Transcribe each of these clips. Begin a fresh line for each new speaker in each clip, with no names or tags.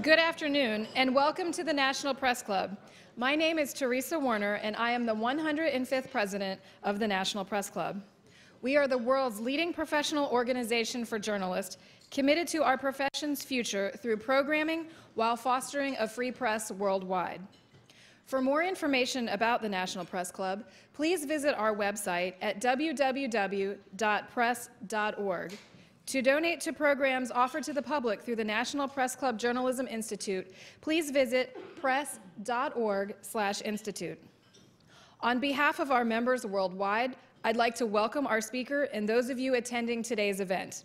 Good afternoon, and welcome to the National Press Club. My name is Teresa Warner, and I am the 105th president of the National Press Club. We are the world's leading professional organization for journalists, committed to our profession's future through programming while fostering a free press worldwide. For more information about the National Press Club, please visit our website at www.press.org. To donate to programs offered to the public through the National Press Club Journalism Institute, please visit press.org/institute. On behalf of our members worldwide, I'd like to welcome our speaker and those of you attending today's event.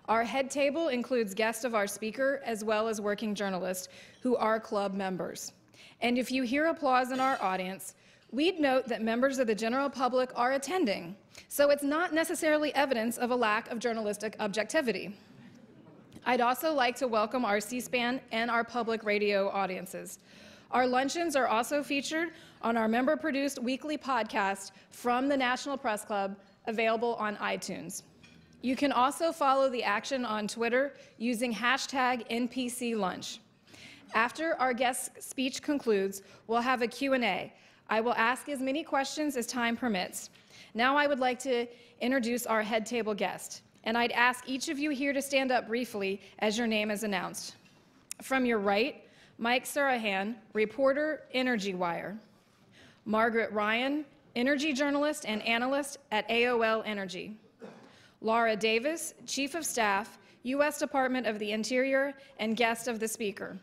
Our head table includes guests of our speaker as well as working journalists who are club members. And if you hear applause in our audience, we'd note that members of the general public are attending, so it's not necessarily evidence of a lack of journalistic objectivity. I'd also like to welcome our C-SPAN and our public radio audiences. Our luncheons are also featured on our member-produced weekly podcast from the National Press Club, available on iTunes. You can also follow the action on Twitter using hashtag NPC Lunch. After our guest speech concludes, we'll have a Q&A. I will ask as many questions as time permits. Now I would like to introduce our head table guest, and I'd ask each of you here to stand up briefly as your name is announced. From your right, Mike Surahan, reporter, Energy Wire. Margaret Ryan, energy journalist and analyst at AOL Energy. Laura Davis, Chief of Staff, U.S. Department of the Interior and guest of the speaker.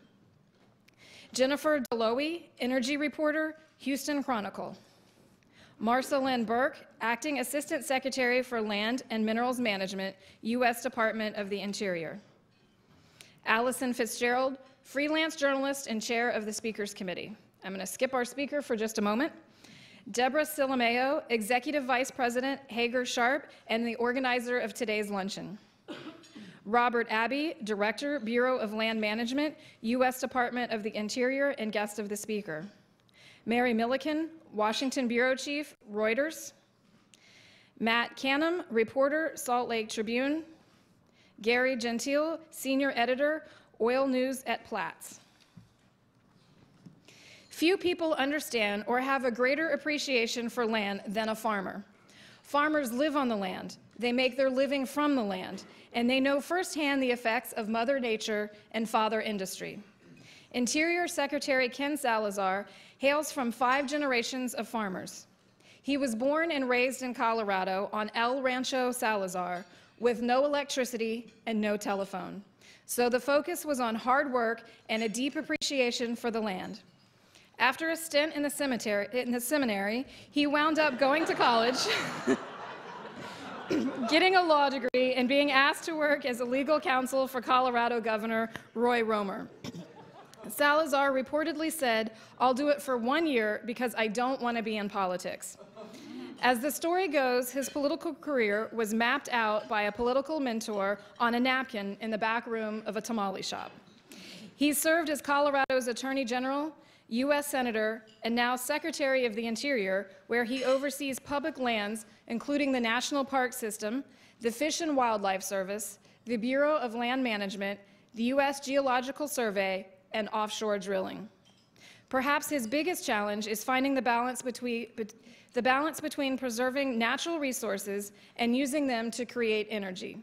Jennifer Delowy, energy reporter, Houston Chronicle. Marcelyn Burke, Acting Assistant Secretary for Land and Minerals Management, U.S. Department of the Interior. Allison Fitzgerald, freelance journalist and chair of the Speakers Committee. I'm going to skip our speaker for just a moment. Deborah Silameo, Executive Vice President, Hager Sharp, and the organizer of today's luncheon. Robert Abbey, Director, Bureau of Land Management, U.S. Department of the Interior, and guest of the speaker. Mary Milliken, Washington Bureau Chief, Reuters. Matt Canham, reporter, Salt Lake Tribune. Gary Gentile, Senior Editor, Oil News at Platts. Few people understand or have a greater appreciation for land than a farmer. Farmers live on the land, they make their living from the land, and they know firsthand the effects of Mother Nature and Father Industry. Interior Secretary Ken Salazar hails from 5 generations of farmers. He was born and raised in Colorado on El Rancho Salazar with no electricity and no telephone. So the focus was on hard work and a deep appreciation for the land. After a stint in the seminary, he wound up going to college, getting a law degree, and being asked to work as a legal counsel for Colorado Governor Roy Romer. Salazar reportedly said, "I'll do it for 1 year because I don't want to be in politics." As the story goes, his political career was mapped out by a political mentor on a napkin in the back room of a tamale shop. He served as Colorado's Attorney General, U.S. Senator, and now Secretary of the Interior, where he oversees public lands, including the National Park System, the Fish and Wildlife Service, the Bureau of Land Management, the U.S. Geological Survey, and offshore drilling. Perhaps his biggest challenge is finding the balance between preserving natural resources and using them to create energy.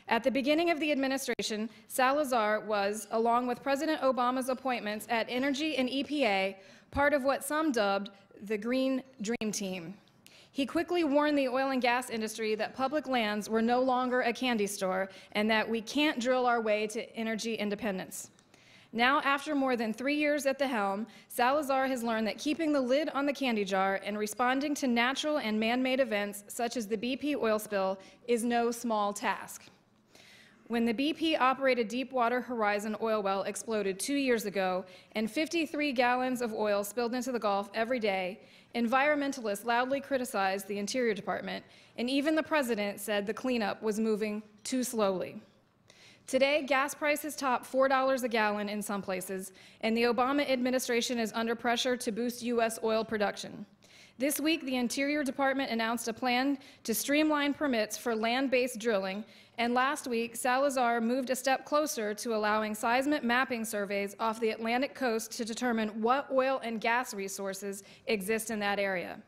At the beginning of the administration, Salazar was, along with President Obama's appointments at Energy and EPA, part of what some dubbed the Green Dream Team. He quickly warned the oil and gas industry that public lands were no longer a candy store and that we can't drill our way to energy independence. Now, after more than 3 years at the helm, Salazar has learned that keeping the lid on the candy jar and responding to natural and man-made events such as the BP oil spill is no small task. When the BP-operated Deepwater Horizon oil well exploded 2 years ago and 53 gallons of oil spilled into the Gulf every day, environmentalists loudly criticized the Interior Department, and even the President said the cleanup was moving too slowly. Today, gas prices top $4 a gallon in some places, and the Obama administration is under pressure to boost U.S. oil production. This week, the Interior Department announced a plan to streamline permits for land-based drilling, and last week, Salazar moved a step closer to allowing seismic mapping surveys off the Atlantic coast to determine what oil and gas resources exist in that area.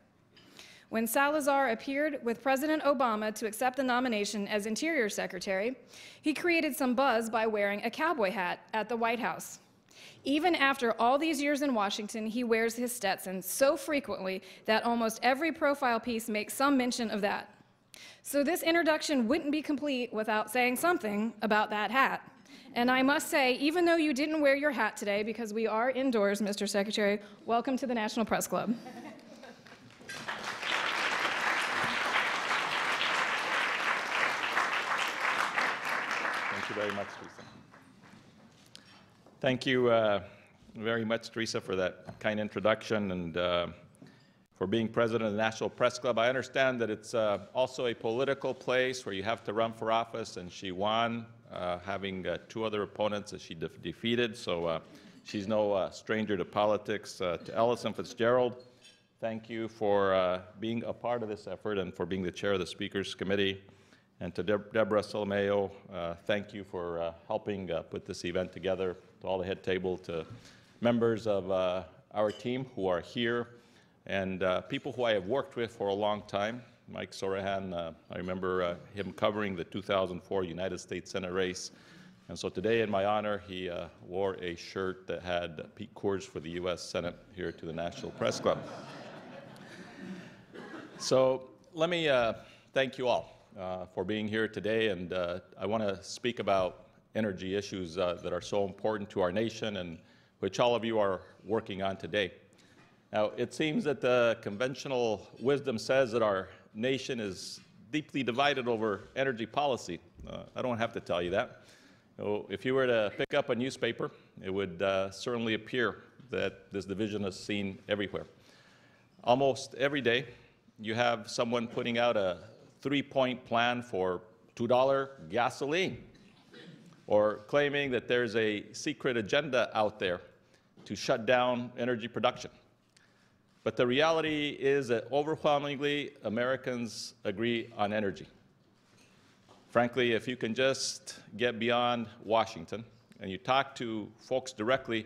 When Salazar appeared with President Obama to accept the nomination as Interior Secretary, he created some buzz by wearing a cowboy hat at the White House. Even after all these years in Washington, he wears his Stetson so frequently that almost every profile piece makes some mention of that. So this introduction wouldn't be complete without saying something about that hat. And I must say, even though you didn't wear your hat today, because we are indoors, Mr. Secretary, welcome to the National Press Club.
Thank you very much, Teresa. Thank you very much, Teresa, for that kind introduction and for being president of the National Press Club. I understand that it's also a political place where you have to run for office, and she won, having two other opponents that she defeated, so she's no stranger to politics. To Ellison Fitzgerald, thank you for being a part of this effort and for being the chair of the Speakers Committee. And to Deborah Solomeo, thank you for helping put this event together, to all the head table, to members of our team who are here, and people who I have worked with for a long time. Mike Sorahan, I remember him covering the 2004 United States Senate race. And so today, in my honor, he wore a shirt that had Pete Coors for the U.S. Senate here to the National Press Club. So let me thank you all for being here today, and I want to speak about energy issues that are so important to our nation and which all of you are working on today. Now, it seems that the conventional wisdom says that our nation is deeply divided over energy policy. I don't have to tell you that. If you were to pick up a newspaper, it would certainly appear that this division is seen everywhere. Almost every day, you have someone putting out a three-point plan for $2 gasoline, or claiming that there's a secret agenda out there to shut down energy production. But the reality is that overwhelmingly, Americans agree on energy. Frankly, if you can just get beyond Washington and you talk to folks directly,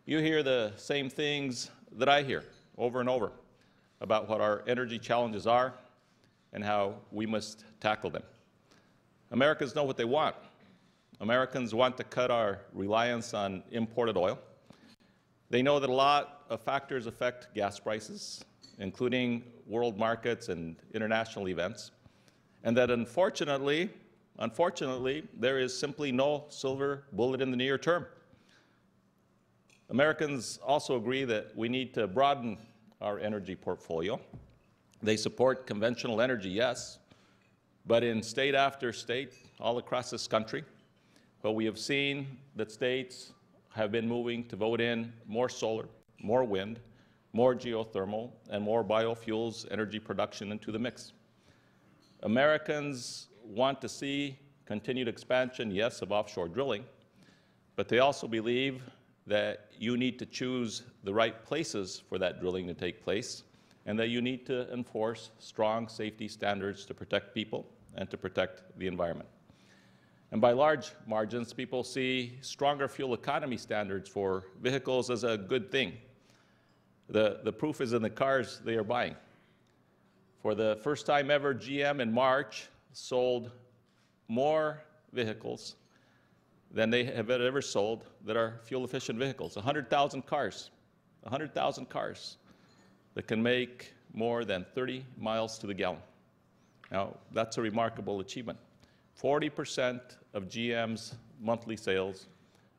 you hear the same things that I hear over and over about what our energy challenges are and how we must tackle them. Americans know what they want. Americans want to cut our reliance on imported oil. They know that a lot of factors affect gas prices, including world markets and international events, and that unfortunately, there is simply no silver bullet in the near term. Americans also agree that we need to broaden our energy portfolio. They support conventional energy, yes, but in state after state, all across this country, but we have seen that states have been moving to vote in more solar, more wind, more geothermal, and more biofuels energy production into the mix. Americans want to see continued expansion, yes, of offshore drilling, but they also believe that you need to choose the right places for that drilling to take place, and that you need to enforce strong safety standards to protect people and to protect the environment. And by large margins, people see stronger fuel economy standards for vehicles as a good thing. The proof is in the cars they are buying. For the first time ever, GM in March sold more vehicles than they have ever sold that are fuel-efficient vehicles. 100,000 cars, 100,000 cars that can make more than 30 miles to the gallon. Now, that's a remarkable achievement. 40% of GM's monthly sales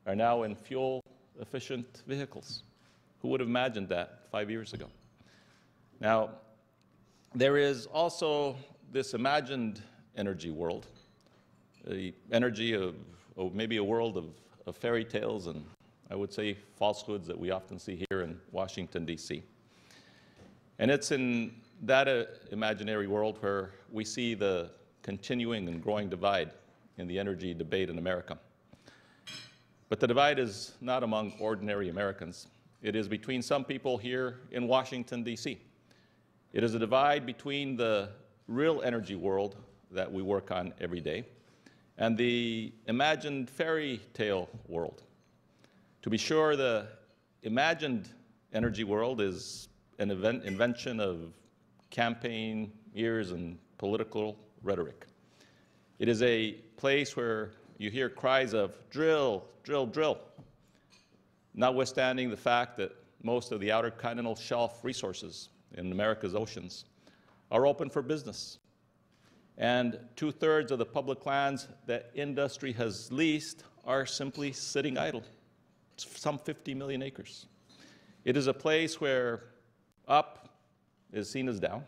are now in fuel-efficient vehicles. Who would have imagined that 5 years ago? Now, there is also this imagined energy world, the energy of maybe a world of fairy tales and, I would say, falsehoods that we often see here in Washington, D.C. And it's in that imaginary world where we see the continuing and growing divide in the energy debate in America. But the divide is not among ordinary Americans. It is between some people here in Washington, D.C. It is a divide between the real energy world that we work on every day and the imagined fairy tale world. To be sure, the imagined energy world is an invention of campaign years and political rhetoric. It is a place where you hear cries of drill, drill, drill, notwithstanding the fact that most of the outer continental shelf resources in America's oceans are open for business. And 2/3 of the public lands that industry has leased are simply sitting idle, some 50 million acres. It is a place where up is seen as down,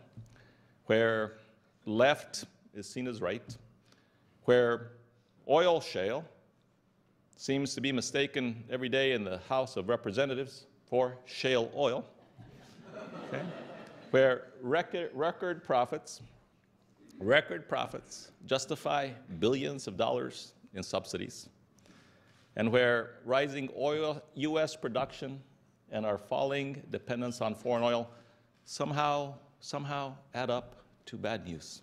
where left is seen as right, where oil shale seems to be mistaken every day in the House of Representatives for shale oil, okay? Where record profits justify billions of dollars in subsidies, and where rising oil U.S. production and our falling dependence on foreign oil somehow add up to bad news.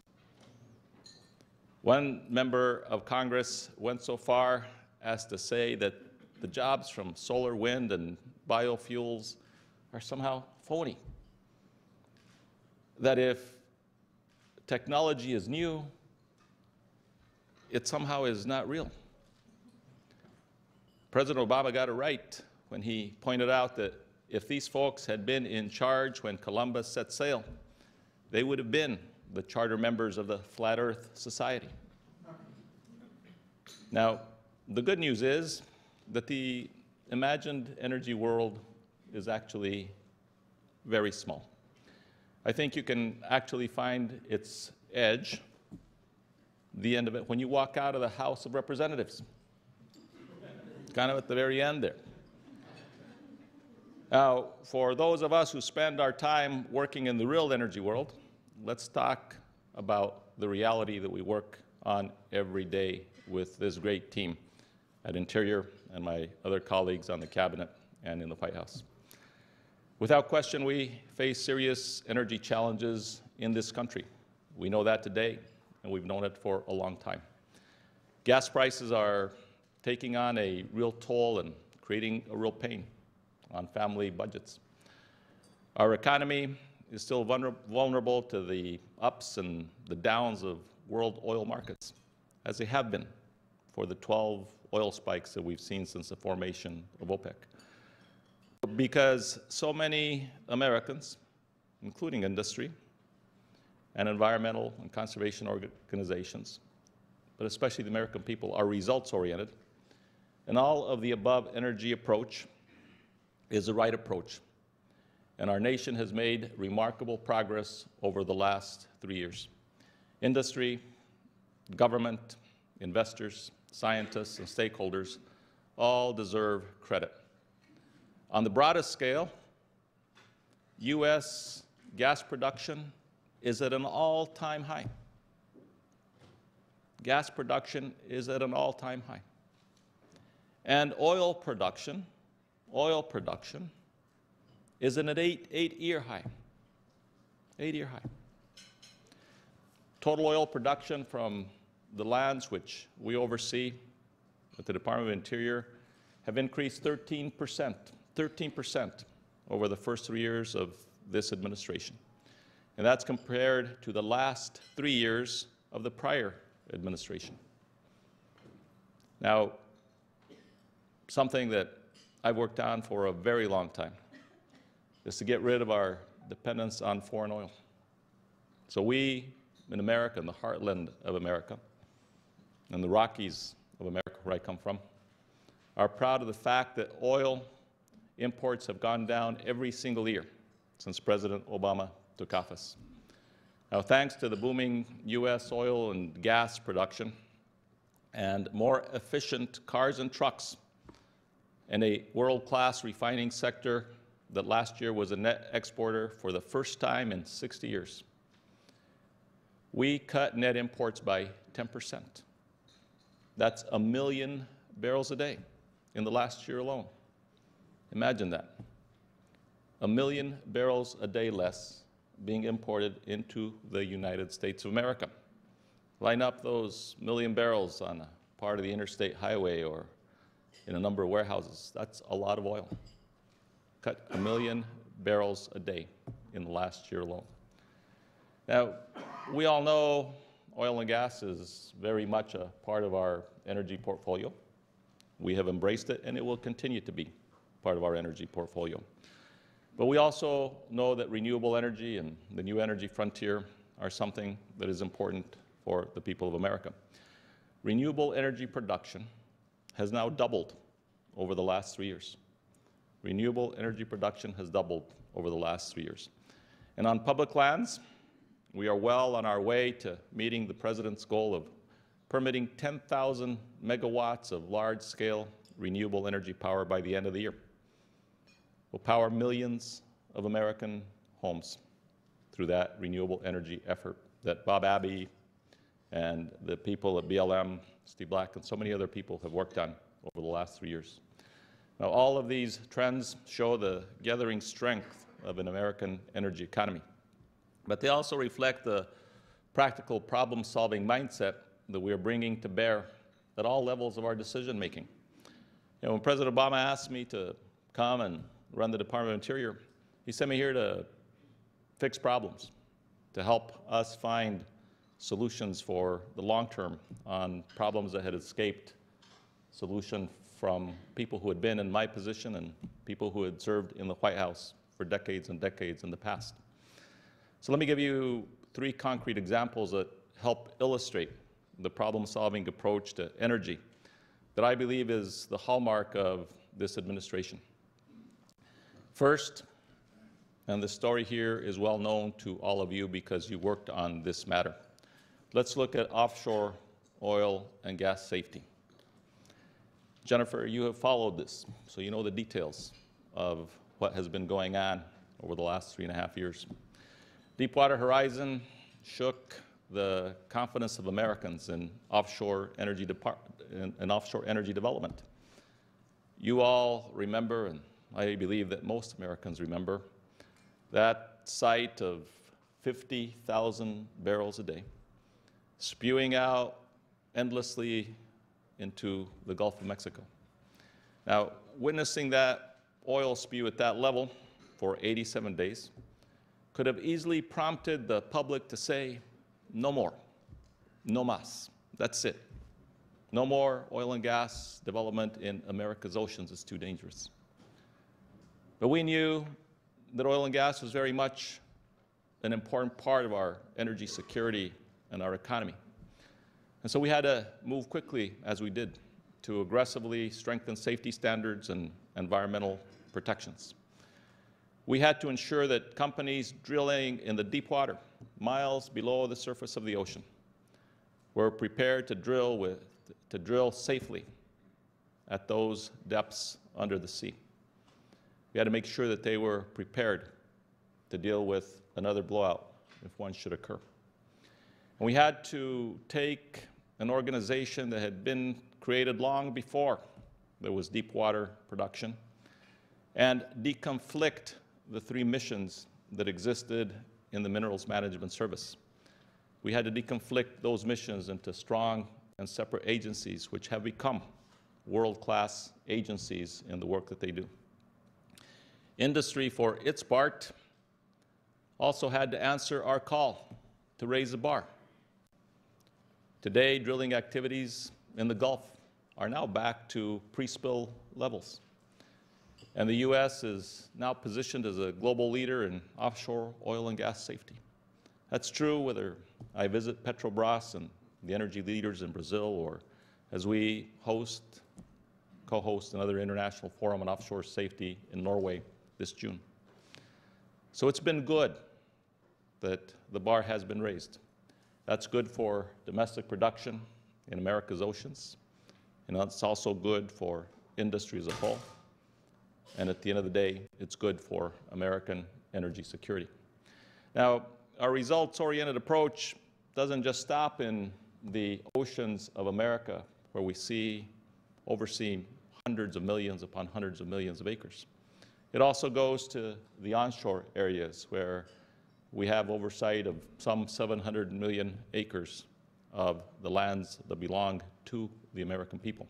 One member of Congress went so far as to say that the jobs from solar, wind, and biofuels are somehow phony. That if technology is new, it somehow is not real. President Obama got it right when he pointed out that if these folks had been in charge when Columbus set sail, they would have been the charter members of the Flat Earth Society. Now, the good news is that the imagined energy world is actually very small. I think you can actually find its edge, the end of it, when you walk out of the House of Representatives, kind of at the very end there. Now, for those of us who spend our time working in the real energy world, let's talk about the reality that we work on every day with this great team at Interior and my other colleagues on the Cabinet and in the White House. Without question, we face serious energy challenges in this country. We know that today, and we've known it for a long time. Gas prices are taking on a real toll and creating a real pain on family budgets. Our economy is still vulnerable to the ups and the downs of world oil markets, as they have been for the 12 oil spikes that we've seen since the formation of OPEC. Because so many Americans, including industry and environmental and conservation organizations, but especially the American people, are results-oriented, and all of the above energy approach is the right approach. And our nation has made remarkable progress over the last 3 years. Industry, government, investors, scientists, and stakeholders all deserve credit. On the broadest scale, U.S. gas production is at an all-time high. Gas production is at an all-time high. And oil production is at an eight-year high. 8-year high. Total oil production from the lands which we oversee at the Department of Interior have increased 13% over the first 3 years of this administration. And that's compared to the last 3 years of the prior administration. Now, something that I've worked on for a very long time is to get rid of our dependence on foreign oil. So we, in America, in the heartland of America, and the Rockies of America, where I come from, are proud of the fact that oil imports have gone down every single year since President Obama took office. Now, thanks to the booming U.S. oil and gas production and more efficient cars and trucks and a world-class refining sector that last year was a net exporter for the first time in 60 years, we cut net imports by 10%. That's 1 million barrels a day in the last year alone. Imagine that. 1 million barrels a day less being imported into the United States of America. Line up those million barrels on a part of the interstate highway or in a number of warehouses. That's a lot of oil. Cut 1 million barrels a day in the last year alone. Now, we all know oil and gas is very much a part of our energy portfolio. We have embraced it, and it will continue to be part of our energy portfolio. But we also know that renewable energy and the new energy frontier are something that is important for the people of America. Renewable energy production has now doubled over the last 3 years. Renewable energy production has doubled over the last 3 years. And on public lands, we are well on our way to meeting the President's goal of permitting 10,000 megawatts of large-scale renewable energy power by the end of the year. We'll power millions of American homes through that renewable energy effort that Bob Abbey and the people at BLM, Steve Black, and so many other people have worked on over the last 3 years. Now, all of these trends show the gathering strength of an American energy economy, but they also reflect the practical problem-solving mindset that we are bringing to bear at all levels of our decision-making. When President Obama asked me to come and run the Department of Interior, he sent me here to fix problems, to help us find solutions for the long term on problems that had escaped solution from people who had been in my position and people who had served in the White House for decades and decades in the past. So let me give you 3 concrete examples that help illustrate the problem-solving approach to energy that I believe is the hallmark of this administration. First, and the story here is well known to all of you because you worked on this matter. Let's look at offshore oil and gas safety. Jennifer, you have followed this, so you know the details of what has been going on over the last 3.5 years. Deepwater Horizon shook the confidence of Americans in offshore energy development. You all remember, and I believe that most Americans remember, that site of 50,000 barrels a day, spewing out endlessly into the Gulf of Mexico. Now, witnessing that oil spew at that level for 87 days could have easily prompted the public to say, no more, no más, that's it. No more oil and gas development in America's oceans, it's too dangerous. But we knew that oil and gas was very much an important part of our energy security and our economy. And so we had to move quickly, as we did, to aggressively strengthen safety standards and environmental protections. We had to ensure that companies drilling in the deep water, miles below the surface of the ocean, were prepared to drill safely at those depths under the sea. We had to make sure that they were prepared to deal with another blowout if one should occur. And we had to take an organization that had been created long before there was deep water production and deconflict the 3 missions that existed in the Minerals Management Service. We had to deconflict those missions into strong and separate agencies which have become world-class agencies in the work that they do. Industry, for its part, also had to answer our call to raise the bar. Today, drilling activities in the Gulf are now back to pre-spill levels. And the U.S. is now positioned as a global leader in offshore oil and gas safety. That's true whether I visit Petrobras and the energy leaders in Brazil, or as we co-host another international forum on offshore safety in Norway this June. So it's been good that the bar has been raised. That's good for domestic production in America's oceans, and that's also good for industry as a whole. And at the end of the day, it's good for American energy security. Now, our results-oriented approach doesn't just stop in the oceans of America, where we oversee hundreds of millions upon hundreds of millions of acres. It also goes to the onshore areas where we have oversight of some 700 million acres of the lands that belong to the American people.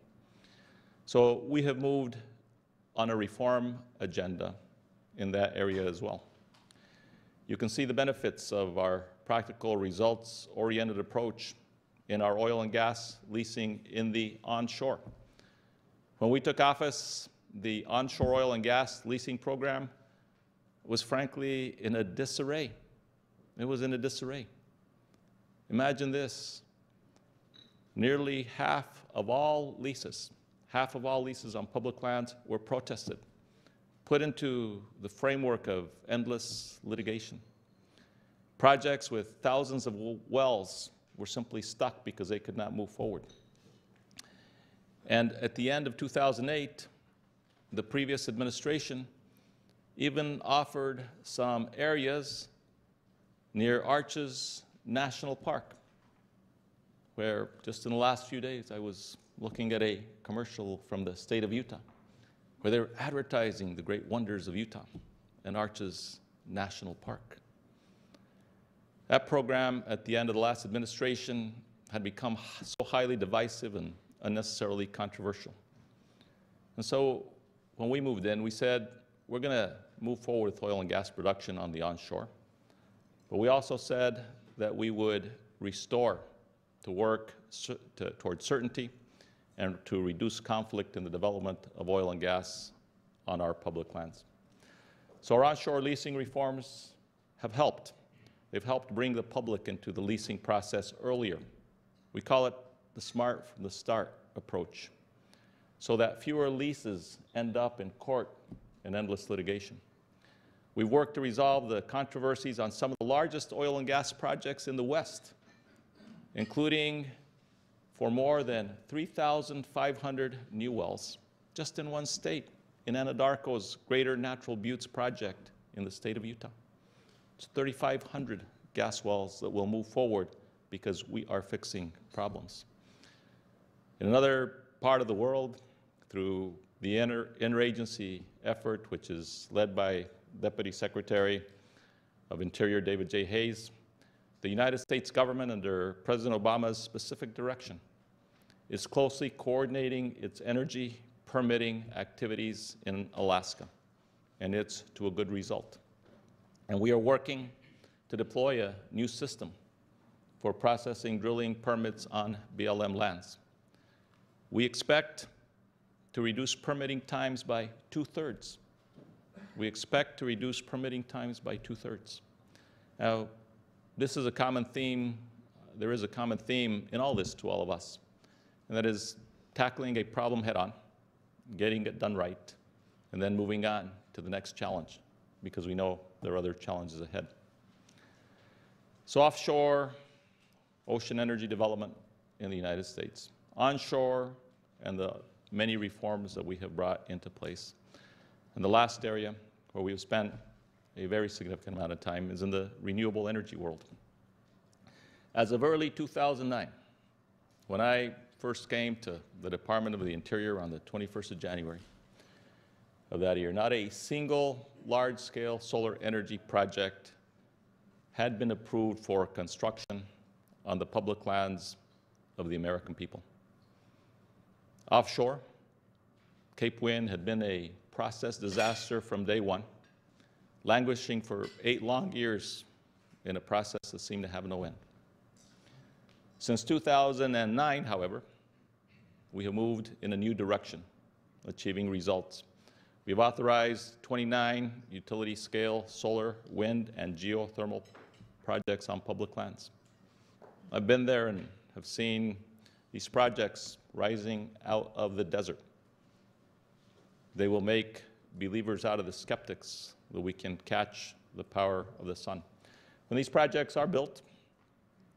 So we have moved on a reform agenda in that area as well. You can see the benefits of our practical results-oriented approach in our oil and gas leasing in the onshore. When we took office, the onshore oil and gas leasing program was frankly in a disarray. It was in a disarray. Imagine this. Nearly half of all leases on public lands were protested, put into the framework of endless litigation. Projects with thousands of wells were simply stuck because they could not move forward. And at the end of 2008, the previous administration even offered some areas near Arches National Park, where just in the last few days I was looking at a commercial from the state of Utah, where they were advertising the great wonders of Utah and Arches National Park. That program at the end of the last administration had become so highly divisive and unnecessarily controversial. And so when we moved in, we said, we're going to move forward with oil and gas production on the onshore. But we also said that we would restore to work towards certainty and to reduce conflict in the development of oil and gas on our public lands. So our onshore leasing reforms have helped. They've helped bring the public into the leasing process earlier. We call it the smart from the start approach, so that fewer leases end up in court and endless litigation. We've worked to resolve the controversies on some of the largest oil and gas projects in the West, including for more than 3,500 new wells, just in one state, in Anadarko's Greater Natural Buttes project in the state of Utah. It's 3,500 gas wells that will move forward because we are fixing problems. In another part of the world, through the interagency effort, which is led by Deputy Secretary of Interior David J. Hayes, the United States government, under President Obama's specific direction, is closely coordinating its energy permitting activities in Alaska, and it's to a good result. And we are working to deploy a new system for processing drilling permits on BLM lands. We expect to reduce permitting times by 2/3. We expect to reduce permitting times by 2/3. Now, this is a common theme. There is a common theme in all this to all of us, and that is tackling a problem head-on, getting it done right, and then moving on to the next challenge, because we know there are other challenges ahead. So offshore, ocean energy development in the United States. Onshore, and the many reforms that we have brought into place. And the last area where we've spent a very significant amount of time is in the renewable energy world. As of early 2009, when I first came to the Department of the Interior on the 21st of January of that year, not a single large-scale solar energy project had been approved for construction on the public lands of the American people. Offshore, Cape Wind had been a process disaster from day one, languishing for 8 long years in a process that seemed to have no end. Since 2009, however, we have moved in a new direction, achieving results. We've authorized 29 utility-scale solar, wind, and geothermal projects on public lands. I've been there and have seen these projects rising out of the desert. They will make believers out of the skeptics that we can catch the power of the sun. When these projects are built,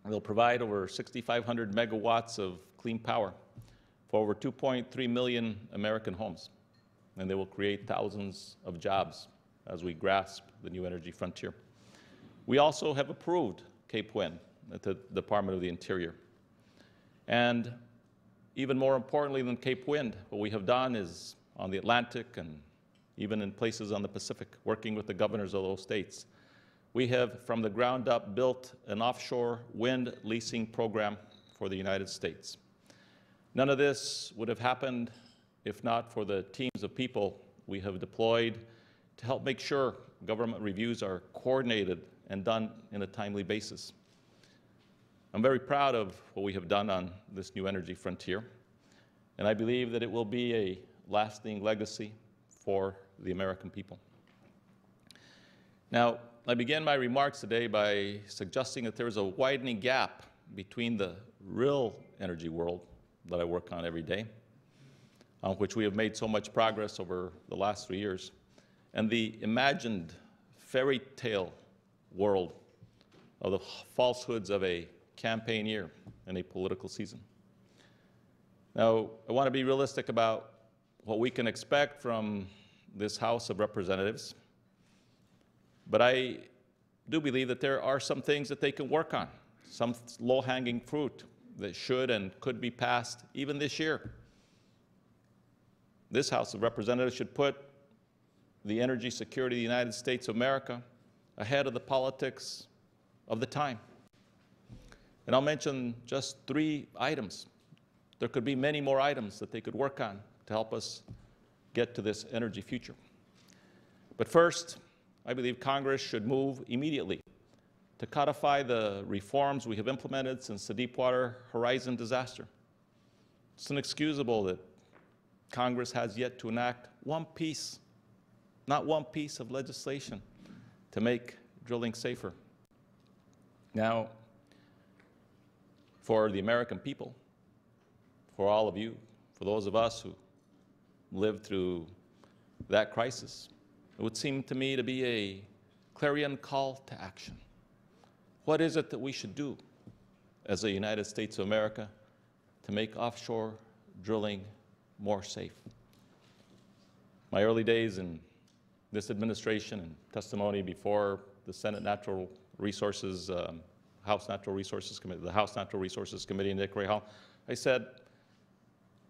they'll provide over 6,500 megawatts of clean power for over 2.3 million American homes, and they will create thousands of jobs as we grasp the new energy frontier. We also have approved Cape Wind at the Department of the Interior. And even more importantly than Cape Wind, what we have done is on the Atlantic and even in places on the Pacific, working with the governors of those states, we have from the ground up built an offshore wind leasing program for the United States. None of this would have happened if not for the teams of people we have deployed to help make sure government reviews are coordinated and done in a timely basis. I'm very proud of what we have done on this new energy frontier, and I believe that it will be a lasting legacy for the American people. Now, I begin my remarks today by suggesting that there is a widening gap between the real energy world that I work on every day, on which we have made so much progress over the last 3 years, and the imagined fairy tale world of the falsehoods of a campaign year and a political season. Now, I want to be realistic about what we can expect from this House of Representatives, but I do believe that there are some things that they can work on, some low-hanging fruit that should and could be passed even this year. This House of Representatives should put the energy security of the United States of America ahead of the politics of the time. And I'll mention just 3 items. There could be many more items that they could work on to help us get to this energy future. But first, I believe Congress should move immediately to codify the reforms we have implemented since the Deepwater Horizon disaster. It's inexcusable that Congress has yet to enact not one piece of legislation to make drilling safer. Now, for the American people, for all of you, for those of us who lived through that crisis, it would seem to me to be a clarion call to action. What is it that we should do as the United States of America to make offshore drilling more safe? My early days in this administration and testimony before the Senate Natural Resources, House Natural Resources Committee, the House Natural Resources Committee in Nick Ray Hall, I said,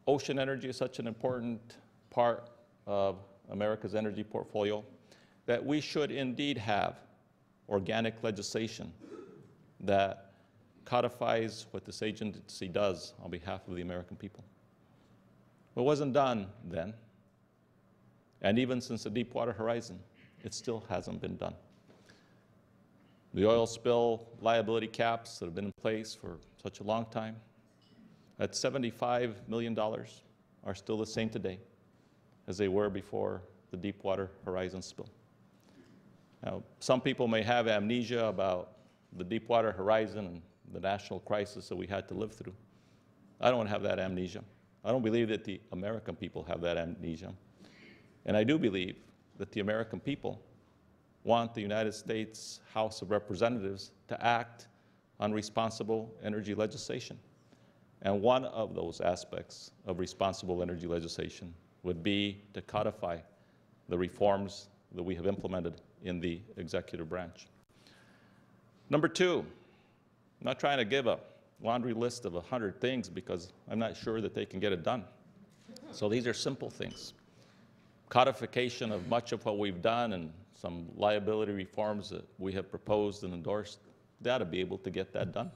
ocean energy is such an important part of America's energy portfolio that we should indeed have organic legislation that codifies what this agency does on behalf of the American people. It wasn't done then, and even since the Deepwater Horizon, it still hasn't been done. The oil spill liability caps that have been in place for such a long time, at $75 million, are still the same today as they were before the Deepwater Horizon spill. Now, some people may have amnesia about the Deepwater Horizon and the national crisis that we had to live through. I don't have that amnesia. I don't believe that the American people have that amnesia. And I do believe that the American people want the United States House of Representatives to act on responsible energy legislation. And one of those aspects of responsible energy legislation would be to codify the reforms that we have implemented in the executive branch. Number 2, I'm not trying to give a laundry list of 100 things because I'm not sure that they can get it done. So these are simple things. Codification of much of what we've done and some liability reforms that we have proposed and endorsed, they ought to be able to get that done.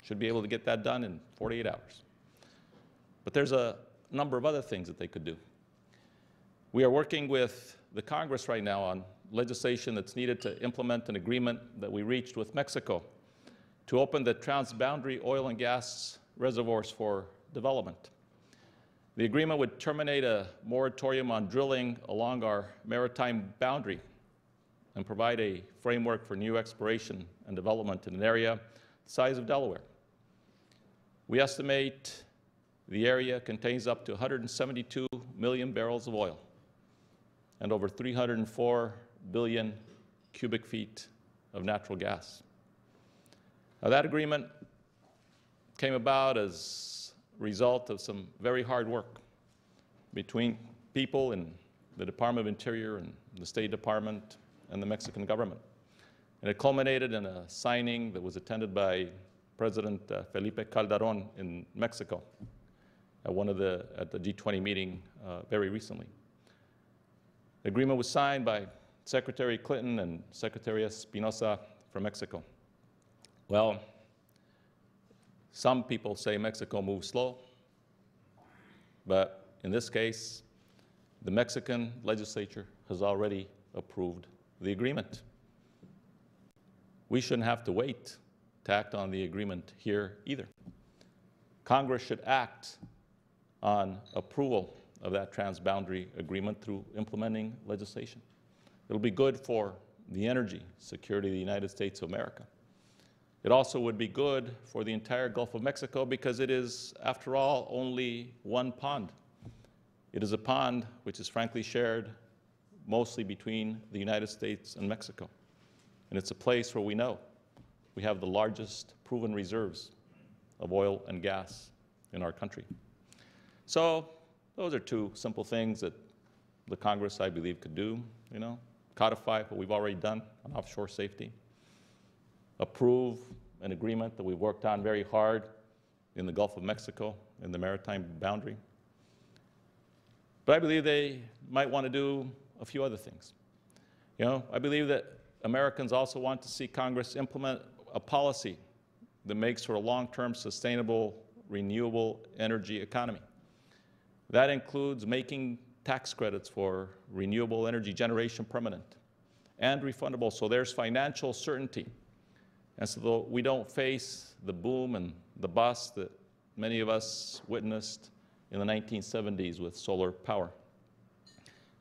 Should be able to get that done in 48 hours. But there's a number of other things that they could do. We are working with the Congress right now on legislation that's needed to implement an agreement that we reached with Mexico to open the transboundary oil and gas reservoirs for development. The agreement would terminate a moratorium on drilling along our maritime boundary and provide a framework for new exploration and development in an area the size of Delaware. We estimate the area contains up to 172 million barrels of oil and over 304 billion cubic feet of natural gas. Now, that agreement came about as a result of some very hard work between people in the Department of Interior and the State Department and the Mexican government. And it culminated in a signing that was attended by President Felipe Calderon in Mexico at the G20 meeting very recently. The agreement was signed by Secretary Clinton and Secretary Espinosa from Mexico? Well, some people say Mexico moves slow, but in this case, the Mexican legislature has already approved the agreement. We shouldn't have to wait to act on the agreement here either. Congress should act on approval of that transboundary agreement through implementing legislation. It'll be good for the energy security of the United States of America. It also would be good for the entire Gulf of Mexico because it is, after all, only one pond. It is a pond which is frankly shared mostly between the United States and Mexico. And it's a place where we know we have the largest proven reserves of oil and gas in our country. So those are two simple things that the Congress, I believe, could do, codify what we've already done on offshore safety, approve an agreement that we've worked on very hard in the Gulf of Mexico, in the maritime boundary. But I believe they might want to do a few other things. I believe that Americans also want to see Congress implement a policy that makes for a long-term, sustainable, renewable energy economy. That includes making tax credits for renewable energy generation permanent and refundable, so there's financial certainty. And so we don't face the boom and the bust that many of us witnessed in the 1970s with solar power.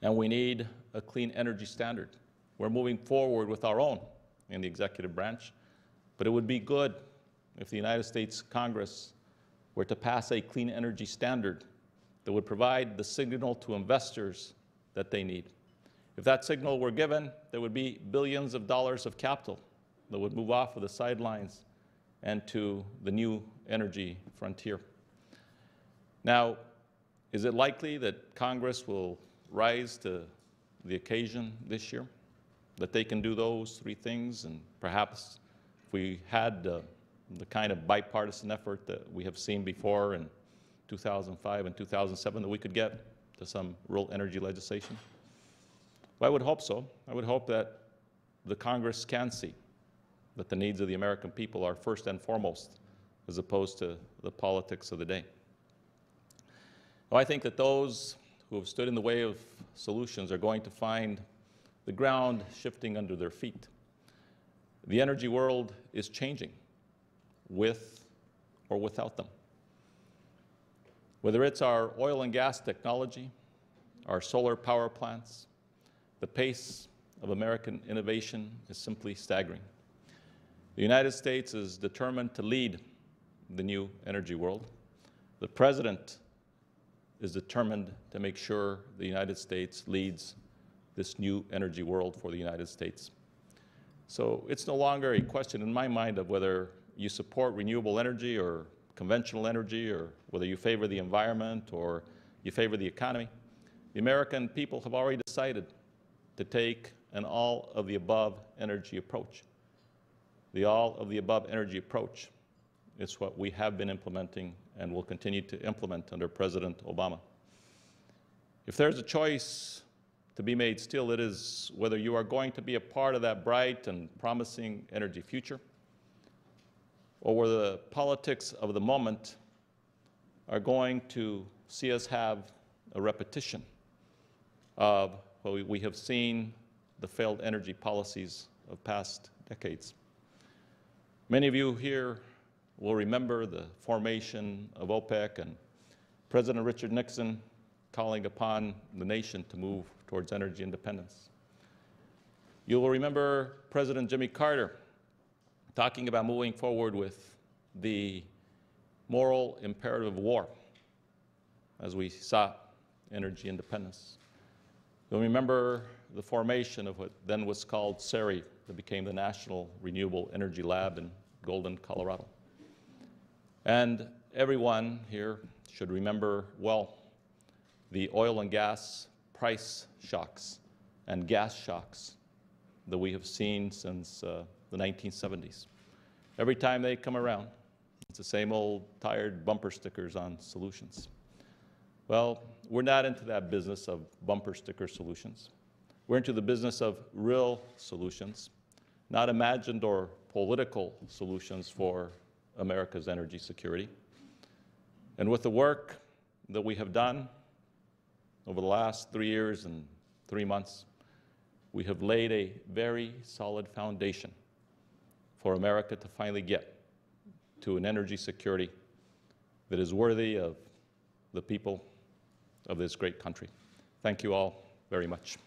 And we need a clean energy standard. We're moving forward with our own in the executive branch, but it would be good if the United States Congress were to pass a clean energy standard that would provide the signal to investors that they need. If that signal were given, there would be billions of dollars of capital that would move off of the sidelines and to the new energy frontier. Now, is it likely that Congress will rise to the occasion this year, that they can do those three things? And perhaps if we had the kind of bipartisan effort that we have seen before in 2005 and 2007, that we could get to some real energy legislation? Well, I would hope so. I would hope that the Congress can see that the needs of the American people are first and foremost, as opposed to the politics of the day. Well, I think that those who have stood in the way of solutions are going to find the ground shifting under their feet. The energy world is changing, with or without them. Whether it's our oil and gas technology, our solar power plants, the pace of American innovation is simply staggering. The United States is determined to lead the new energy world. The President is determined to make sure the United States leads this new energy world for the United States. So it's no longer a question in my mind of whether you support renewable energy or conventional energy, or whether you favor the environment or you favor the economy. The American people have already decided to take an all-of-the-above energy approach. The all-of-the-above energy approach is what we have been implementing and will continue to implement under President Obama. If there's a choice to be made still, it is whether you are going to be a part of that bright and promising energy future, or where the politics of the moment are going to see us have a repetition of what we have seen the failed energy policies of past decades. Many of you here will remember the formation of OPEC and President Richard Nixon calling upon the nation to move towards energy independence. You will remember President Jimmy Carter talking about moving forward with the moral imperative of war as we sought energy independence. You'll remember the formation of what then was called SERI, that became the National Renewable Energy Lab in Golden, Colorado. And everyone here should remember well the oil and gas price shocks and gas shocks that we have seen since the 1970s. Every time they come around, it's the same old tired bumper stickers on solutions. Well, we're not into that business of bumper sticker solutions. We're into the business of real solutions not imagined or political solutions for America's energy security. And with the work that we have done over the last 3 years and 3 months, we have laid a very solid foundation for America to finally get to an energy security that is worthy of the people of this great country. Thank you all very much.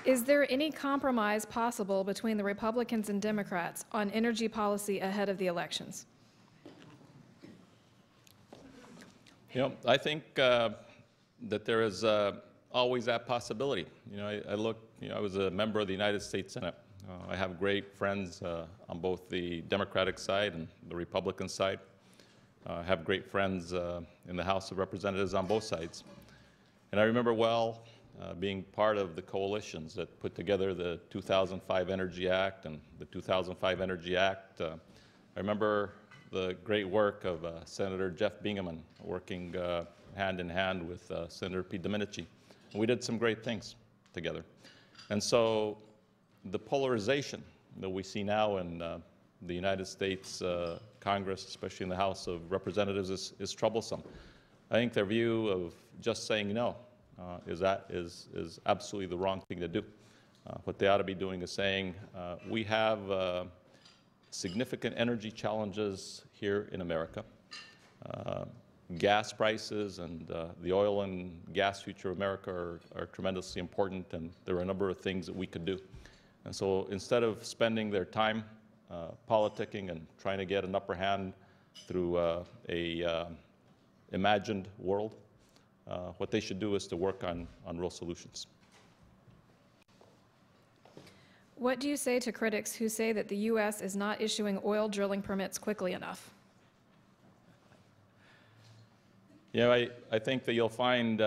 Is there any compromise possible between the Republicans and Democrats on energy policy ahead of the elections?
You know, I think that there is always that possibility. You know, I was a member of the United States Senate. I have great friends on both the Democratic side and the Republican side. I have great friends in the House of Representatives on both sides. And I remember well being part of the coalitions that put together the 2005 Energy Act and the 2005 Energy Act. I remember the great work of Senator Jeff Bingaman working hand in hand with Senator Pete Domenici. And we did some great things together. And so the polarization that we see now in the United States Congress, especially in the House of Representatives, is troublesome. I think their view of just saying no is absolutely the wrong thing to do. What they ought to be doing is saying, we have significant energy challenges here in America. Gas prices and the oil and gas future of America are tremendously important, and there are a number of things that we could do. And so instead of spending their time politicking and trying to get an upper hand through a imagined world, what they should do is to work on real solutions.
What do you say to critics who say that the U.S. is not issuing oil drilling permits quickly enough?
You know, I think that you'll find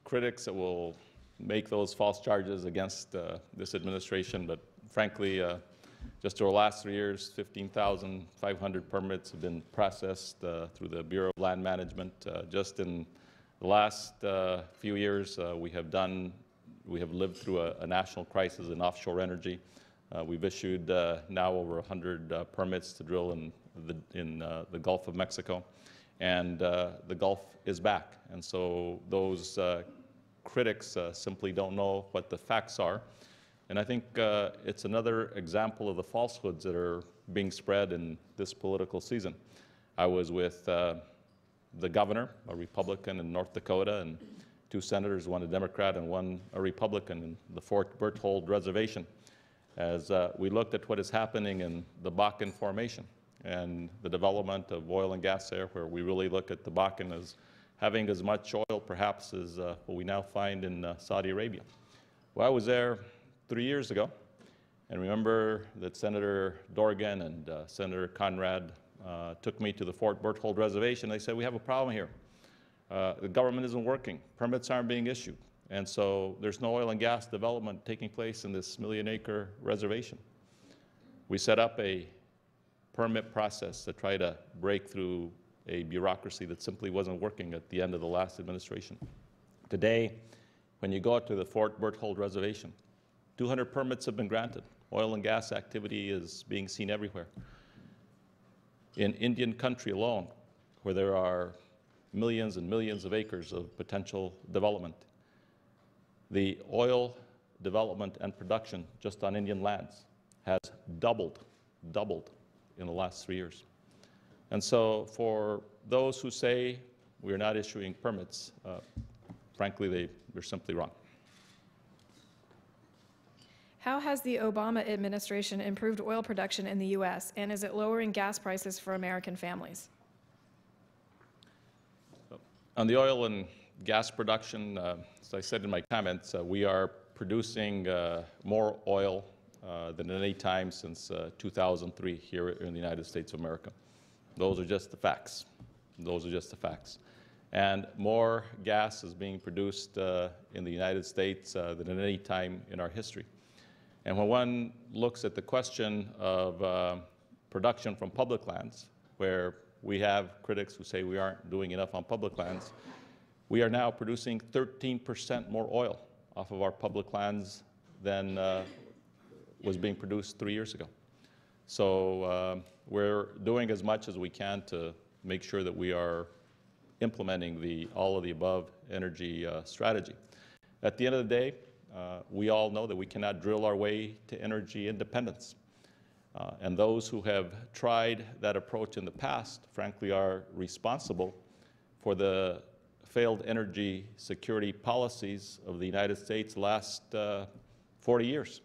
critics that will make those false charges against this administration, but frankly, just over the last 3 years, 15,500 permits have been processed through the Bureau of Land Management. Just in the last few years, we have lived through a national crisis in offshore energy. We've issued now over 100 permits to drill in the Gulf of Mexico, and the Gulf is back. And so those critics simply don't know what the facts are. And I think it's another example of the falsehoods that are being spread in this political season. I was with the governor, a Republican in North Dakota, and 2 senators, one a Democrat and one a Republican, in the Fort Berthold Reservation, as we looked at what is happening in the Bakken Formation and the development of oil and gas there, where we really look at the Bakken as having as much oil perhaps as what we now find in Saudi Arabia. Well, I was there 3 years ago, and remember that Senator Dorgan and Senator Conrad took me to the Fort Berthold Reservation. They said, we have a problem here. The government isn't working. Permits aren't being issued. And so there's no oil and gas development taking place in this million-acre reservation. We set up a permit process to try to break through a bureaucracy that simply wasn't working at the end of the last administration. Today, when you go out to the Fort Berthold Reservation, 200 permits have been granted. Oil and gas activity is being seen everywhere. In Indian country alone, where there are millions and millions of acres of potential development, the oil development and production just on Indian lands has doubled in the last 3 years. And so for those who say we're not issuing permits, frankly, they're simply wrong.
How has the Obama administration improved oil production in the U.S., and is it lowering gas prices for American families?
On the oil and gas production, as I said in my comments, we are producing more oil than at any time since 2003 here in the United States of America. Those are just the facts. Those are just the facts. And more gas is being produced in the United States than at any time in our history. And when one looks at the question of production from public lands, where we have critics who say we aren't doing enough on public lands, we are now producing 13% more oil off of our public lands than was being produced 3 years ago. So we're doing as much as we can to make sure that we are implementing the all of the above energy strategy. At the end of the day, we all know that we cannot drill our way to energy independence. And those who have tried that approach in the past, frankly, are responsible for the failed energy security policies of the United States the last 40 years.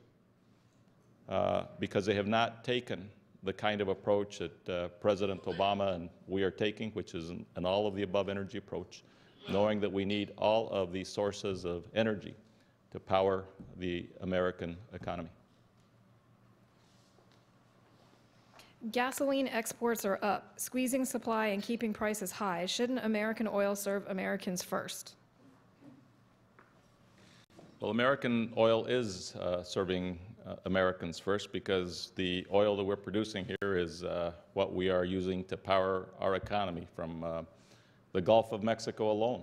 Because they have not taken the kind of approach that President Obama and we are taking, which is an all-of-the-above energy approach, knowing that we need all of these sources of energy to power the American economy.
Gasoline exports are up, squeezing supply and keeping prices high. Shouldn't American oil serve Americans first?
Well, American oil is serving Americans first, because the oil that we're producing here is what we are using to power our economy from the Gulf of Mexico alone.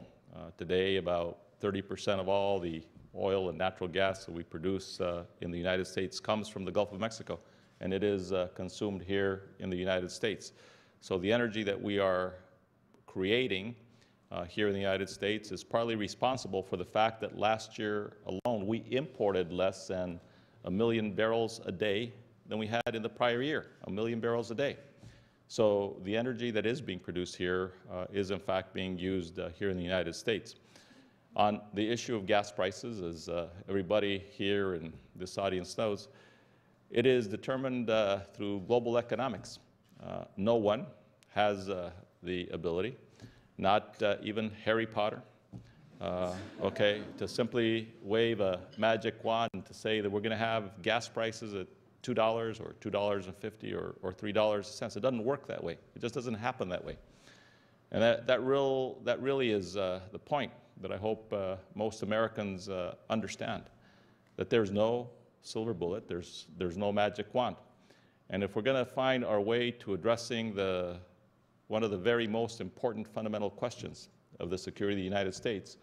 Today, about 30% of all the oil and natural gas that we produce in the United States comes from the Gulf of Mexico, and it is consumed here in the United States. So the energy that we are creating here in the United States is partly responsible for the fact that last year alone we imported less than 1 million barrels a day than we had in the prior year, 1 million barrels a day. So the energy that is being produced here is in fact being used here in the United States. On the issue of gas prices, as everybody here in this audience knows, it is determined through global economics. No one has the ability, not even Harry Potter, okay, to simply wave a magic wand to say that we're going to have gas prices at $2 or $2.50 or $3 a cent. It doesn't work that way. It just doesn't happen that way. And that really is the point that I hope most Americans understand, that there's no silver bullet, there's no magic wand. And if we're going to find our way to addressing one of the very most important fundamental questions of the security of the United States,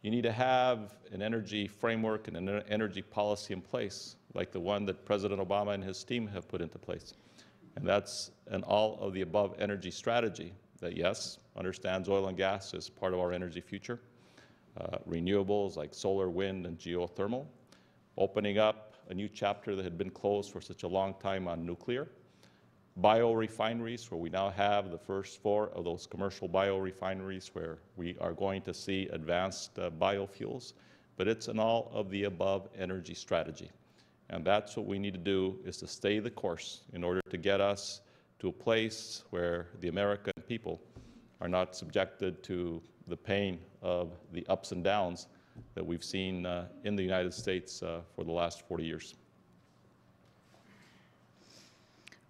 you need to have an energy framework and an energy policy in place, like the one that President Obama and his team have put into place. And that's an all-of-the-above energy strategy that, yes, understands oil and gas as part of our energy future, renewables like solar, wind, and geothermal, opening up a new chapter that had been closed for such a long time on nuclear, biorefineries, where we now have the first 4 of those commercial biorefineries where we are going to see advanced biofuels, but it's an all-of-the-above energy strategy. And that's what we need to do, is to stay the course in order to get us to a place where the American people are not subjected to the pain of the ups and downs that we've seen in the United States for the last 40 years.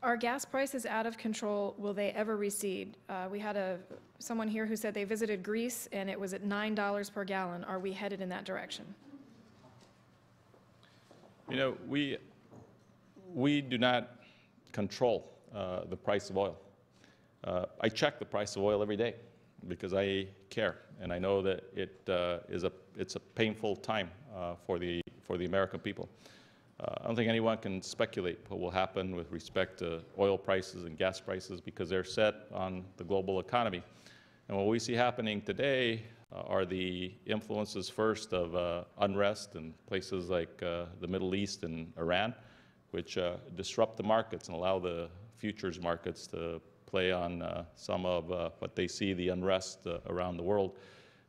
Are gas prices out of control? Will they ever recede? We had someone here who said they visited Greece and it was at $9 per gallon. Are we headed in that direction?
You know, we do not control the price of oil. I check the price of oil every day because I care, and I know that it's a painful time for the American people. I don't think anyone can speculate what will happen with respect to oil prices and gas prices, because they're set on the global economy. And what we see happening today are the influences first of unrest in places like the Middle East and Iran, which disrupt the markets and allow the futures markets to play on some of what they see the unrest around the world.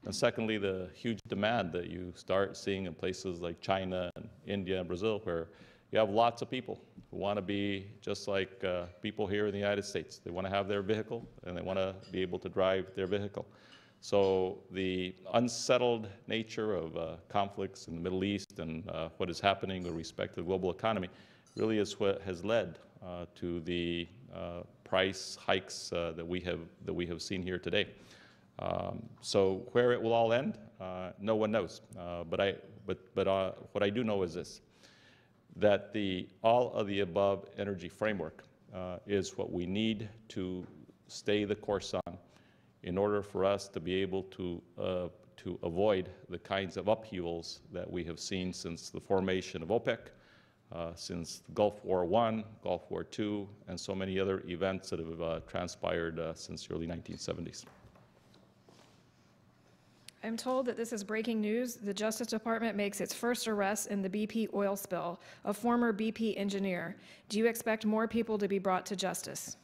And secondly, the huge demand that you start seeing in places like China and India and Brazil, where you have lots of people who want to be just like people here in the United States. They want to have their vehicle, and they want to be able to drive their vehicle. So the unsettled nature of conflicts in the Middle East and what is happening with respect to the global economy really is what has led to the price hikes that we have seen here today. So where it will all end, no one knows. But what I do know is this: that the all of the above energy framework is what we need to stay the course on in order for us to be able to avoid the kinds of upheavals that we have seen since the formation of OPEC, since Gulf War I, Gulf War II, and so many other events that have transpired since the early 1970s.
I'm told that this is breaking news. The Justice Department makes its first arrest in the BP oil spill, a former BP engineer. Do you expect more people to be brought to justice?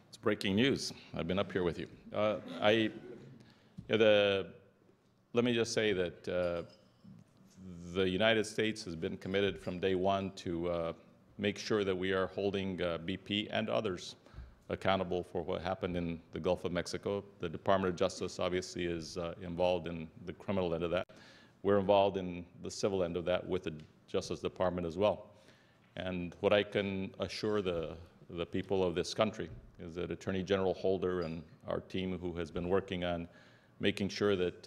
It's breaking news. I've been up here with you. Let me just say that the United States has been committed from day one to make sure that we are holding BP and others accountable for what happened in the Gulf of Mexico. The Department of Justice obviously is involved in the criminal end of that. We're involved in the civil end of that with the Justice Department as well. And what I can assure the people of this country is that Attorney General Holder and our team who has been working on making sure that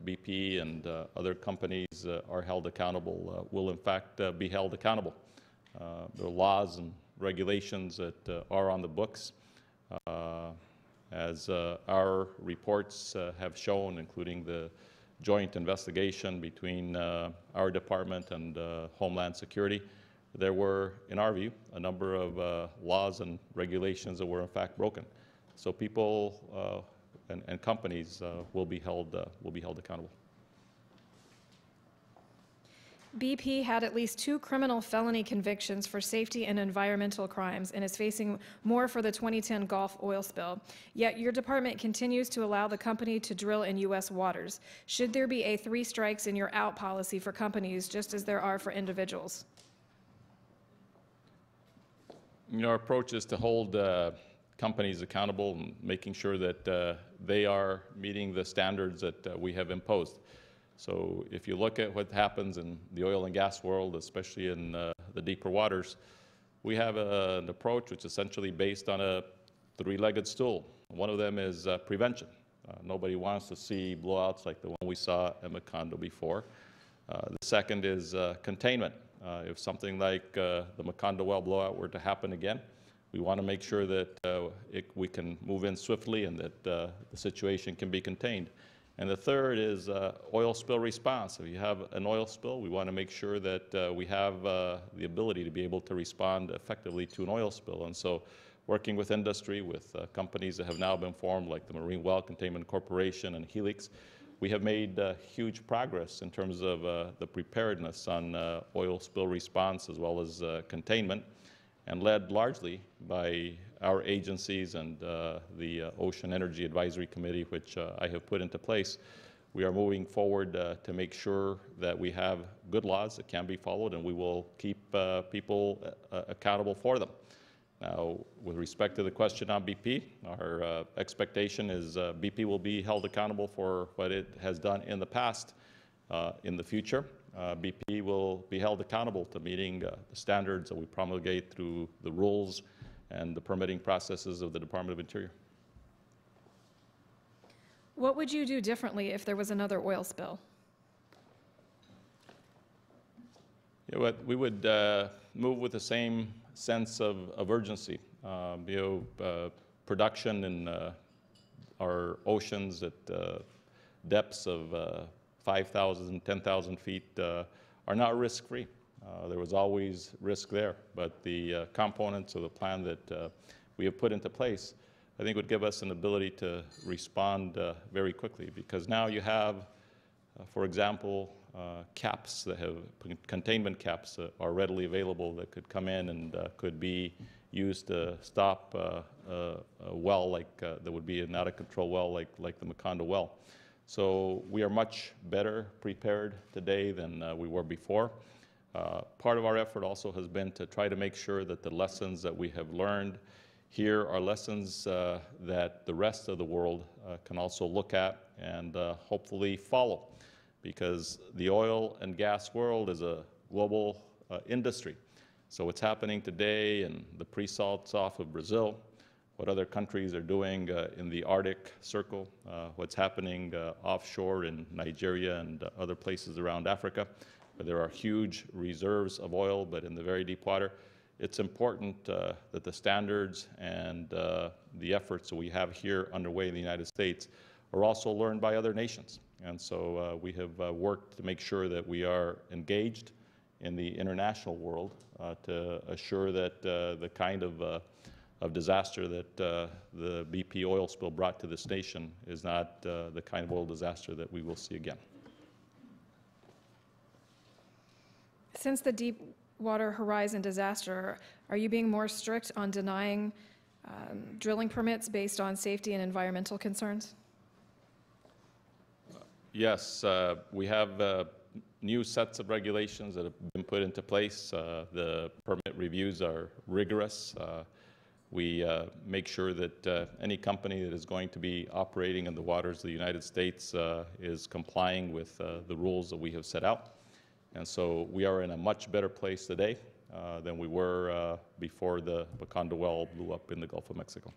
BP and other companies are held accountable will in fact be held accountable. There are laws and regulations that are on the books. As our reports have shown, including the joint investigation between our department and Homeland Security, there were, in our view, a number of laws and regulations that were in fact broken. So people and companies will be held accountable.
BP had at least 2 criminal felony convictions for safety and environmental crimes and is facing more for the 2010 Gulf oil spill. Yet your department continues to allow the company to drill in U.S. waters. Should there be a 3 strikes and you're out policy for companies just as there are for individuals?
Our approach is to hold companies accountable and making sure that they are meeting the standards that we have imposed. So if you look at what happens in the oil and gas world, especially in the deeper waters, we have an approach which is essentially based on a 3-legged stool. One of them is prevention. Nobody wants to see blowouts like the one we saw at Macondo before. The second is containment. If something like the Macondo well blowout were to happen again, we want to make sure that we can move in swiftly and that the situation can be contained. And the third is oil spill response. If you have an oil spill, we want to make sure that we have the ability to be able to respond effectively to an oil spill. And so working with industry, with companies that have now been formed like the Marine Well Containment Corporation and Helix, we have made huge progress in terms of the preparedness on oil spill response as well as containment, and led largely by our agencies and the Ocean Energy Advisory Committee, which I have put into place. We are moving forward to make sure that we have good laws that can be followed, and we will keep people accountable for them. Now, with respect to the question on BP, our expectation is BP will be held accountable for what it has done in the past. In the future, BP will be held accountable to meeting the standards that we promulgate through the rules and the permitting processes of the Department of Interior.
What would you do differently if there was another oil spill?
We would move with the same sense of urgency. Production in our oceans at depths of 5,000, 10,000 feet are not risk-free. There was always risk there, but the components of the plan that we have put into place, I think would give us an ability to respond very quickly, because now you have, for example, caps that have, containment caps that are readily available that could come in and could be used to stop a well like that would be an out-of-control well like the Macondo well. So we are much better prepared today than we were before. Part of our effort also has been to try to make sure that the lessons that we have learned here are lessons that the rest of the world can also look at and hopefully follow, because the oil and gas world is a global industry. So what's happening today in the pre-salts off of Brazil, what other countries are doing in the Arctic Circle, what's happening offshore in Nigeria and other places around Africa, where there are huge reserves of oil, but in the very deep water, it's important that the standards and the efforts that we have here underway in the United States are also learned by other nations. And so we have worked to make sure that we are engaged in the international world to assure that the kind of disaster that the BP oil spill brought to this nation is not the kind of oil disaster that we will see again.
Since the Deepwater Horizon disaster, are you being more strict on denying drilling permits based on safety and environmental concerns?
Yes, we have new sets of regulations that have been put into place. The permit reviews are rigorous. We make sure that any company that is going to be operating in the waters of the United States is complying with the rules that we have set out. And so we are in a much better place today than we were before the Macondo well blew up in the Gulf of Mexico.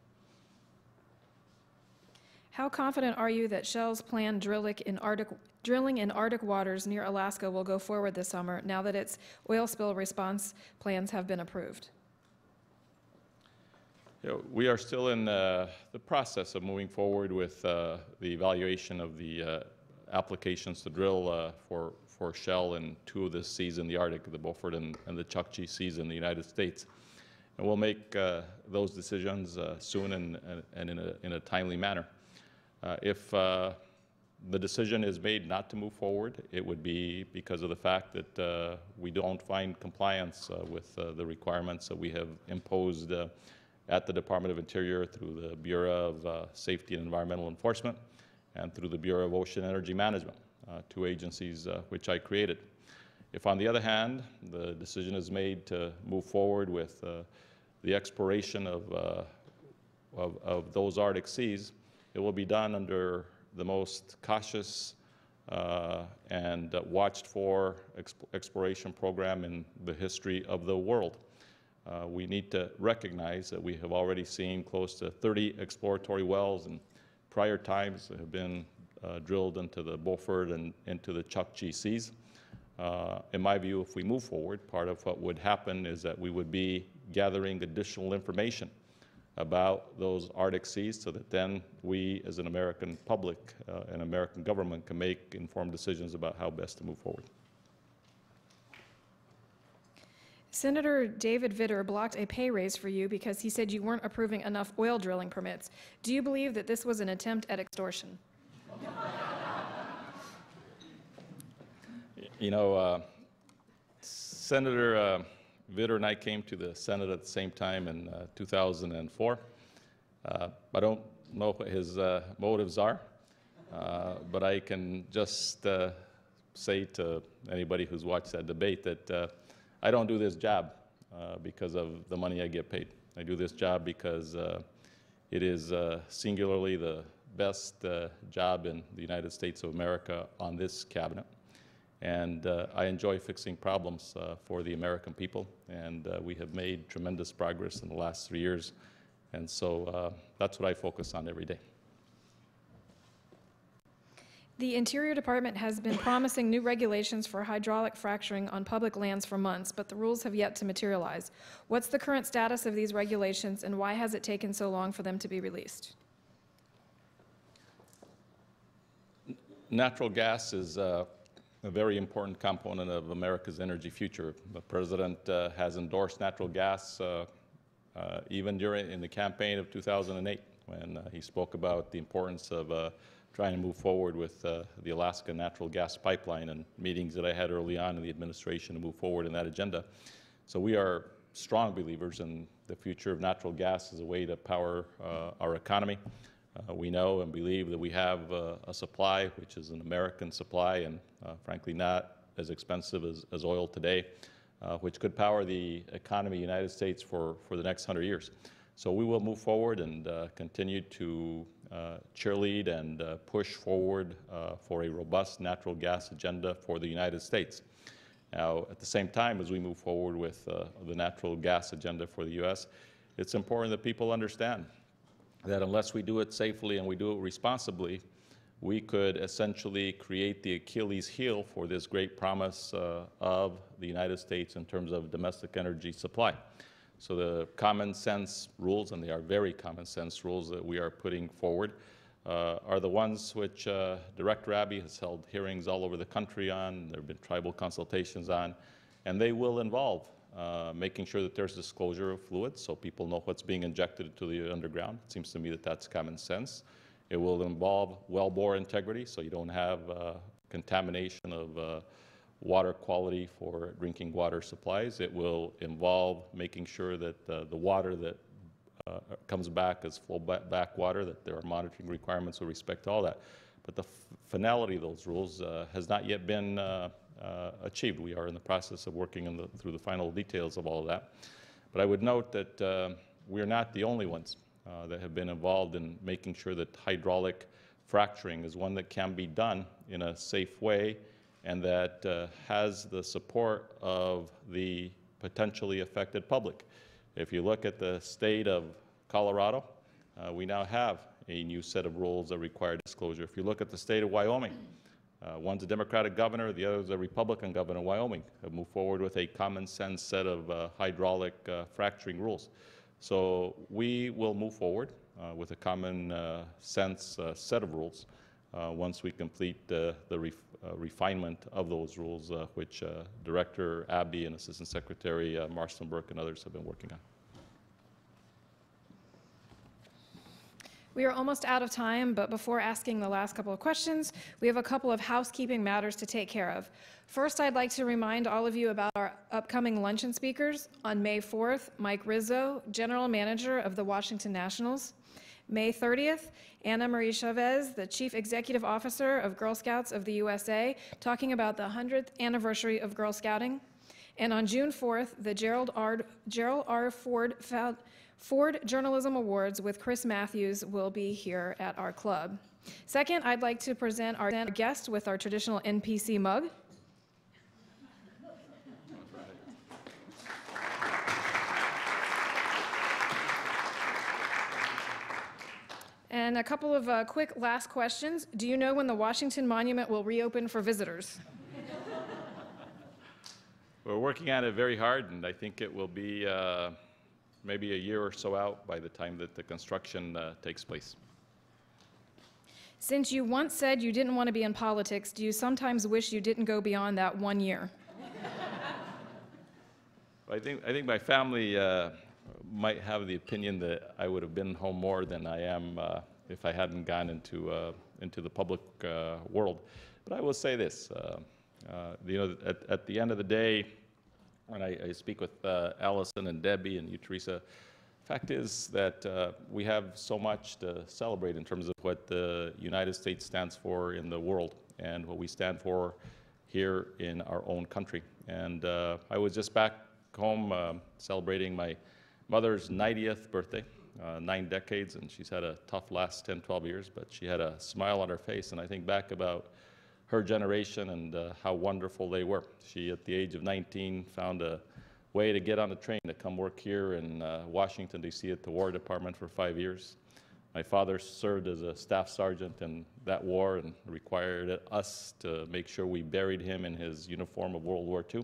How confident are you that Shell's planned drilling in Arctic waters near Alaska will go forward this summer now that its oil spill response plans have been approved?
We are still in the process of moving forward with the evaluation of the applications to drill for Shell in two of the seas in the Arctic, the Beaufort and the Chukchi seas in the United States. And we'll make those decisions soon and in a timely manner. If the decision is made not to move forward, it would be because of the fact that we don't find compliance with the requirements that we have imposed at the Department of Interior through the Bureau of Safety and Environmental Enforcement and through the Bureau of Ocean Energy Management, two agencies which I created. If, on the other hand, the decision is made to move forward with the exploration of those Arctic seas, it will be done under the most cautious and watched for exploration program in the history of the world. We need to recognize that we have already seen close to 30 exploratory wells in prior times that have been drilled into the Beaufort and into the Chukchi seas. In my view, if we move forward, part of what would happen is that we would be gathering additional information about those Arctic seas so that then we as an American public and American government can make informed decisions about how best to move forward.
Senator David Vitter blocked a pay raise for you because he said you weren't approving enough oil drilling permits. Do you believe that this was an attempt at extortion?
You know, Senator Vitter and I came to the Senate at the same time in 2004. I don't know what his motives are, but I can just say to anybody who's watched that debate that I don't do this job because of the money I get paid. I do this job because it is singularly the best job in the United States of America on this cabinet. And I enjoy fixing problems for the American people, and we have made tremendous progress in the last 3 years. And so that's what I focus on every day.
The Interior Department has been promising new regulations for hydraulic fracturing on public lands for months, but the rules have yet to materialize. What's the current status of these regulations, and why has it taken so long for them to be released?
Natural gas is a very important component of America's energy future. The President has endorsed natural gas even in the campaign of 2008 when he spoke about the importance of trying to move forward with the Alaska natural gas pipeline and meetings that I had early on in the administration to move forward in that agenda. So we are strong believers in the future of natural gas as a way to power our economy. We know and believe that we have a supply which is an American supply and frankly not as expensive as oil today, which could power the economy of the United States for the next 100 years. So we will move forward and continue to cheerlead and push forward for a robust natural gas agenda for the United States. Now, at the same time as we move forward with the natural gas agenda for the U.S., it's important that people understand that unless we do it safely and we do it responsibly, we could essentially create the Achilles heel for this great promise of the United States in terms of domestic energy supply. So the common sense rules, and they are very common sense rules that we are putting forward, are the ones which Director Abbey has held hearings all over the country on. There have been tribal consultations on, and they will involve making sure that there's disclosure of fluids so people know what's being injected into the underground. It seems to me that that's common sense. It will involve wellbore integrity, so you don't have contamination of water quality for drinking water supplies. It will involve making sure that the water that comes back as flow back water, that there are monitoring requirements with respect to all that. But the finality of those rules has not yet been achieved. We are in the process of working through the final details of all of that. But I would note that we are not the only ones that have been involved in making sure that hydraulic fracturing is one that can be done in a safe way and that has the support of the potentially affected public. If you look at the state of Colorado, we now have a new set of rules that require disclosure. If you look at the state of Wyoming, one's a Democratic governor, the other is a Republican governor in Wyoming, have moved forward with a common sense set of hydraulic fracturing rules. So we will move forward with a common sense set of rules once we complete the refinement of those rules, which Director Abbey and Assistant Secretary Marston Burke and others have been working on.
We are almost out of time, but before asking the last couple of questions, we have a couple of housekeeping matters to take care of. First, I'd like to remind all of you about our upcoming luncheon speakers. On May 4th, Mike Rizzo, General Manager of the Washington Nationals. May 30th, Anna Marie Chavez, the Chief Executive Officer of Girl Scouts of the USA, talking about the 100th anniversary of Girl Scouting. And on June 4th, the Gerald R. Ford Journalism Awards with Chris Matthews will be here at our club. Second, I'd like to present our guest with our traditional NPC mug. And a couple of quick last questions. Do you know when the Washington Monument will reopen for visitors?
We're working on it very hard, and I think it will be maybe a year or so out by the time that the construction takes place.
Since you once said you didn't want to be in politics, do you sometimes wish you didn't go beyond that 1 year?
I think my family might have the opinion that I would have been home more than I am if I hadn't gone into the public world. But I will say this, you know, at the end of the day, when I speak with Allison and Debbie and you, Teresa, fact is that we have so much to celebrate in terms of what the United States stands for in the world and what we stand for here in our own country. And I was just back home celebrating my mother's 90th birthday, 9 decades, and she's had a tough last 10, 12 years, but she had a smile on her face, and I think back about her generation and how wonderful they were. She, at the age of 19, found a way to get on a train to come work here in Washington, D.C. at the War Department for 5 years. My father served as a staff sergeant in that war and required us to make sure we buried him in his uniform of World War II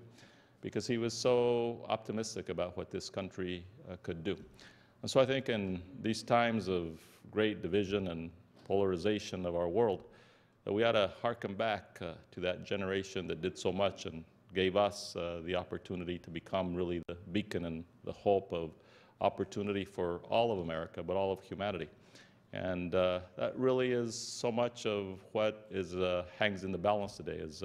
because he was so optimistic about what this country could do. And so I think in these times of great division and polarization of our world, that we ought to hearken back to that generation that did so much and gave us the opportunity to become really the beacon and the hope of opportunity for all of America, but all of humanity. And that really is so much of what is hangs in the balance today as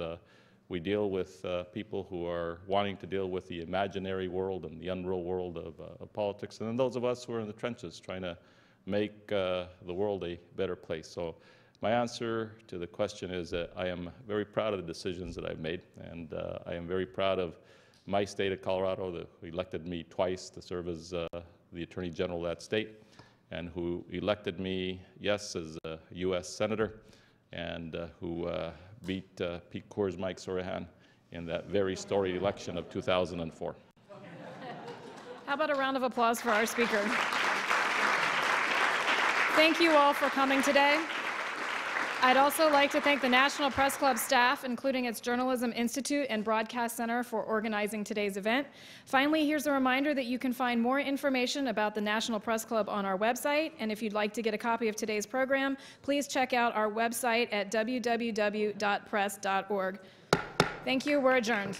we deal with people who are wanting to deal with the imaginary world and the unreal world of politics, and then those of us who are in the trenches trying to make the world a better place. So my answer to the question is that I am very proud of the decisions that I've made, and I am very proud of my state of Colorado that elected me twice to serve as the Attorney General of that state, and who elected me, yes, as a U.S. Senator, and who beat Pete Coors, Mike Sorohan in that very storied election of 2004.
How about a round of applause for our speaker? Thank you all for coming today. I'd also like to thank the National Press Club staff, including its Journalism Institute and Broadcast Center, for organizing today's event. Finally, here's a reminder that you can find more information about the National Press Club on our website, and if you'd like to get a copy of today's program, please check out our website at www.press.org. Thank you. We're adjourned.